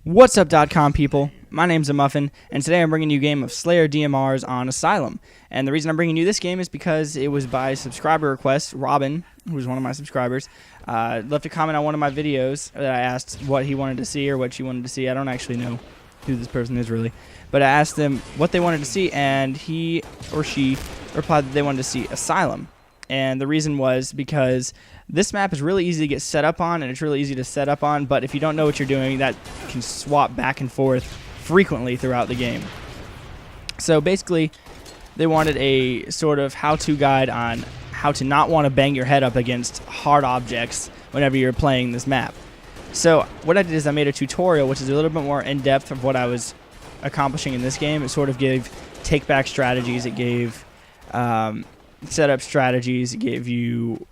What's up, .com people? My name's aMuffin, and today I'm bringing you a game of Slayer DMRs on Asylum. And the reason I'm bringing you this game is because it was by subscriber request. Robin, who was one of my subscribers, left a comment on one of my videos that I asked what he wanted to see or what she wanted to see. I don't actually know who this person is really, but I asked them what they wanted to see, and he or she replied that they wanted to see Asylum. And the reason was because this map is really easy to get set up on, and it's really easy to set up on, but if you don't know what you're doing, that can swap back and forth frequently throughout the game. So basically, they wanted a sort of how-to guide on how to not want to bang your head up against hard objects whenever you're playing this map. So what I did is I made a tutorial, which is a little bit more in-depth of what I was accomplishing in this game. It sort of gave take-back strategies, it gave setup strategies, it gave you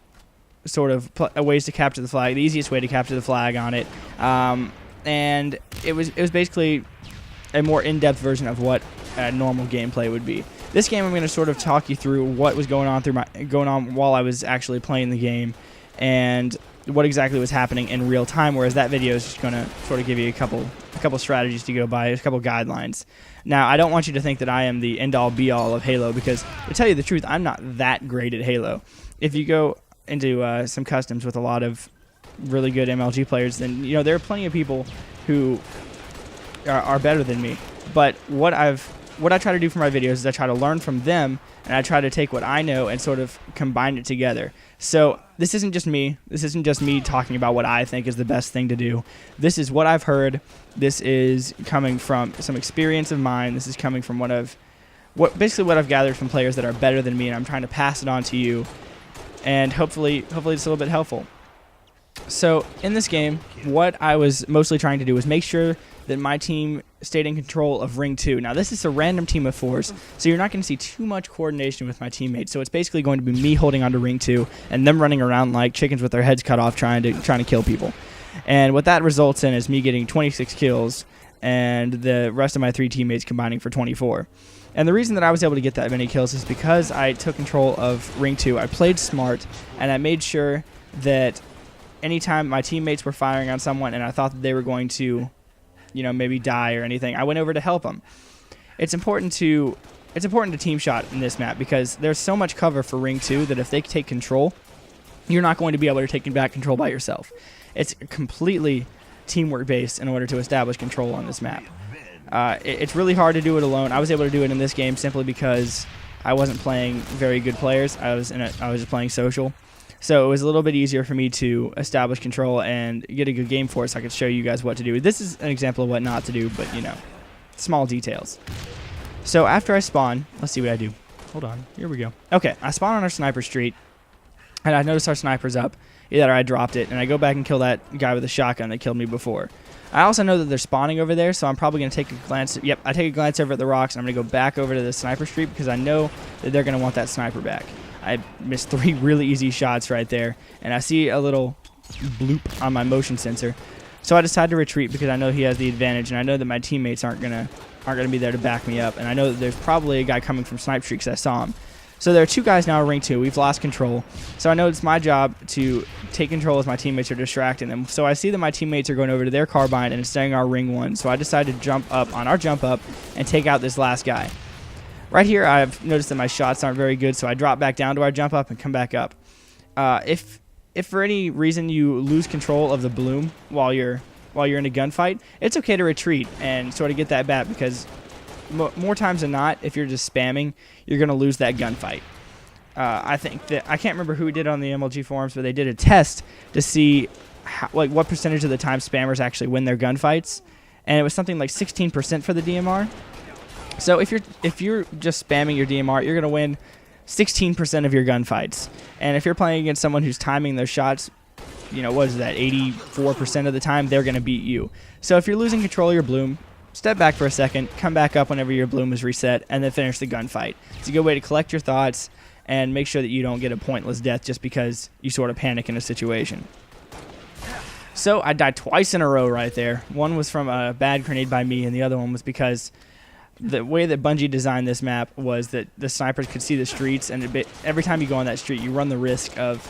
sort of ways to capture the flag, the easiest way to capture the flag on it, and it was basically a more in-depth version of what normal gameplay would be. This game I'm going to sort of talk you through what was going on while I was actually playing the game, and what exactly was happening in real time. Whereas that video is just going to sort of give you a couple strategies to go by, a couple guidelines. Now, I don't want you to think that I am the end-all be-all of Halo, because to tell you the truth, I'm not that great at Halo. If you go into some customs with a lot of really good MLG players, then there are plenty of people who are better than me. But what I try to do for my videos is I try to learn from them, and I try to take what I know and sort of combine it together. So this isn't just me. This isn't just me talking about what I think is the best thing to do. This is what I've heard. This is coming from some experience of mine. This is coming from basically what I've gathered from players that are better than me, and I'm trying to pass it on to you. And hopefully it's a little bit helpful. So in this game, what I was mostly trying to do was make sure that my team stayed in control of Ring 2. Now, this is a random team of 4s, so you're not going to see too much coordination with my teammates. So it's basically going to be me holding onto Ring 2 and them running around like chickens with their heads cut off trying to kill people. And what that results in is me getting 26 kills and the rest of my 3 teammates combining for 24. And the reason that I was able to get that many kills is because I took control of Ring 2. I played smart, and I made sure that anytime my teammates were firing on someone and I thought that they were going to, maybe die or anything, I went over to help them. It's important to team shot in this map, because there's so much cover for Ring 2 that if they take control, you're not going to be able to take back control by yourself. It's completely teamwork based in order to establish control on this map. It's really hard to do it alone. I was able to do it in this game simply because I wasn't playing very good players. I was just playing social. So it was a little bit easier for me to establish control and get a good game for it, so I could show you guys what to do. This is an example of what not to do, but small details. So after I spawn, let's see what I do. Hold on, here we go. Okay, I spawn on our sniper street, and I notice our sniper's up. Either I dropped it, and I go back and kill that guy with a shotgun that killed me before. I also know that they're spawning over there, so I'm probably going to take a glance. Yep, I take a glance over at the rocks, and I'm going to go back over to the sniper street because I know that they're going to want that sniper back. I missed 3 really easy shots right there, and I see a little bloop on my motion sensor. So I decide to retreat because I know he has the advantage, and I know that my teammates aren't gonna be there to back me up, and I know that there's probably a guy coming from snipe streak because I saw him. So there are 2 guys now in Ring 2. We've lost control. So I know it's my job to take control as my teammates are distracting them. So I see that my teammates are going over to their carbine and staying our Ring 1. So I decide to jump up on our jump up and take out this last guy. Right here, I've noticed that my shots aren't very good, so I drop back down to our jump up and come back up. If for any reason you lose control of the bloom while you're in a gunfight, it's okay to retreat and sort of get that back, because more times than not, if you're just spamming, you're going to lose that gunfight. I think that I can't remember who did it on the MLG forums, but they did a test to see what percentage of the time spammers actually win their gunfights, and it was something like 16% for the DMR. So if you're just spamming your DMR, you're going to win 16% of your gunfights. And if you're playing against someone who's timing their shots, what is that, 84% of the time, they're going to beat you. So if you're losing control of your bloom, step back for a second, come back up whenever your bloom is reset, and then finish the gunfight. It's a good way to collect your thoughts and make sure that you don't get a pointless death just because you sort of panic in a situation. So I died twice in a row right there. One was from a bad grenade by me, and the other one was because the way that Bungie designed this map was that the snipers could see the streets, and every time you go on that street, you run the risk of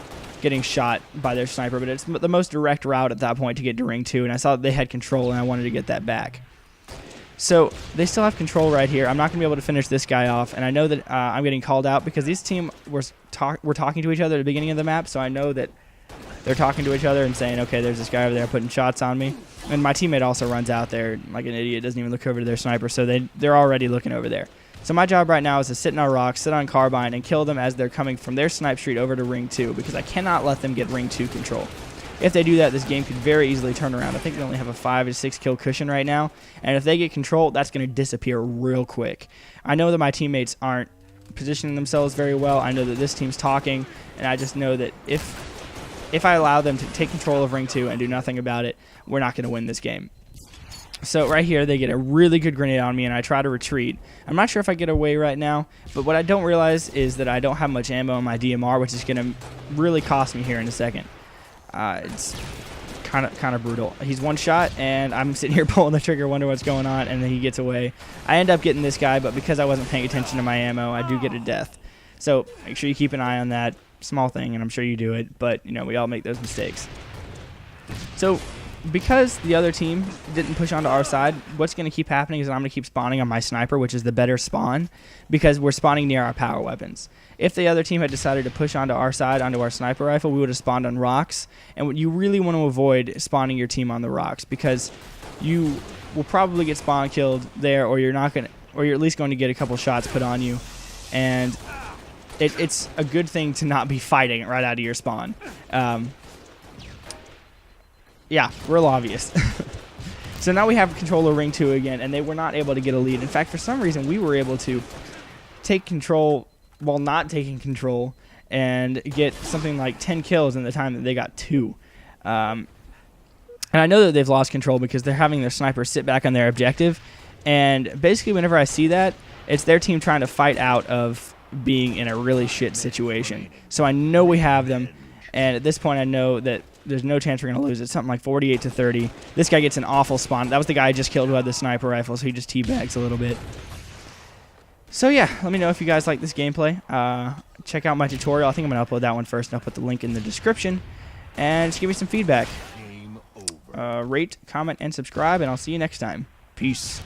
getting shot by their sniper, but it's the most direct route at that point to get to ring 2, and I saw that they had control, and I wanted to get that back. So they still have control right here. I'm not going to be able to finish this guy off, and I know that I'm getting called out because these team were talking to each other at the beginning of the map, so I know that they're talking to each other and saying, okay, there's this guy over there putting shots on me. And my teammate also runs out there like an idiot, doesn't even look over to their sniper, so they're already looking over there. So my job right now is to sit in our rocks, sit on carbine, and kill them as they're coming from their snipe street over to ring 2, because I cannot let them get ring 2 control. If they do that, this game could very easily turn around. I think they only have a 5 to 6 kill cushion right now, and if they get control, that's going to disappear real quick. I know that my teammates aren't positioning themselves very well. I know that this team's talking, and I just know that if I allow them to take control of ring 2 and do nothing about it, we're not going to win this game. So right here, they get a really good grenade on me, and I try to retreat. I'm not sure if I get away right now, but what I don't realize is that I don't have much ammo in my DMR, which is going to really cost me here in a second. It's kind of brutal. He's one shot, and I'm sitting here pulling the trigger, wonder what's going on, and then he gets away. I end up getting this guy, but because I wasn't paying attention to my ammo, I do get a death. So make sure you keep an eye on that. Small thing, and I'm sure you do it, but, you know, we all make those mistakes. So because the other team didn't push onto our side, what's going to keep happening is I'm going to keep spawning on my sniper, which is the better spawn, because we're spawning near our power weapons. If the other team had decided to push onto our side, onto our sniper rifle, we would have spawned on rocks, and you really want to avoid spawning your team on the rocks, because you will probably get spawn killed there, or you're at least going to get a couple shots put on you, and it's a good thing to not be fighting right out of your spawn. Yeah, real obvious. So now we have control of ring 2 again, and they were not able to get a lead. In fact, for some reason, we were able to take control while not taking control and get something like 10 kills in the time that they got 2. And I know that they've lost control because they're having their sniper sit back on their objective. And basically, whenever I see that, it's their team trying to fight out of being in a really shit situation. So I know we have them, and at this point I know that there's no chance we're going to lose. It's something like 48 to 30. This guy gets an awful spawn. That was the guy I just killed who had the sniper rifle, so he just teabags a little bit. So yeah, let me know if you guys like this gameplay. Check out my tutorial. I think I'm going to upload that one first, and I'll put the link in the description. And just give me some feedback. Rate, comment, and subscribe, and I'll see you next time. Peace.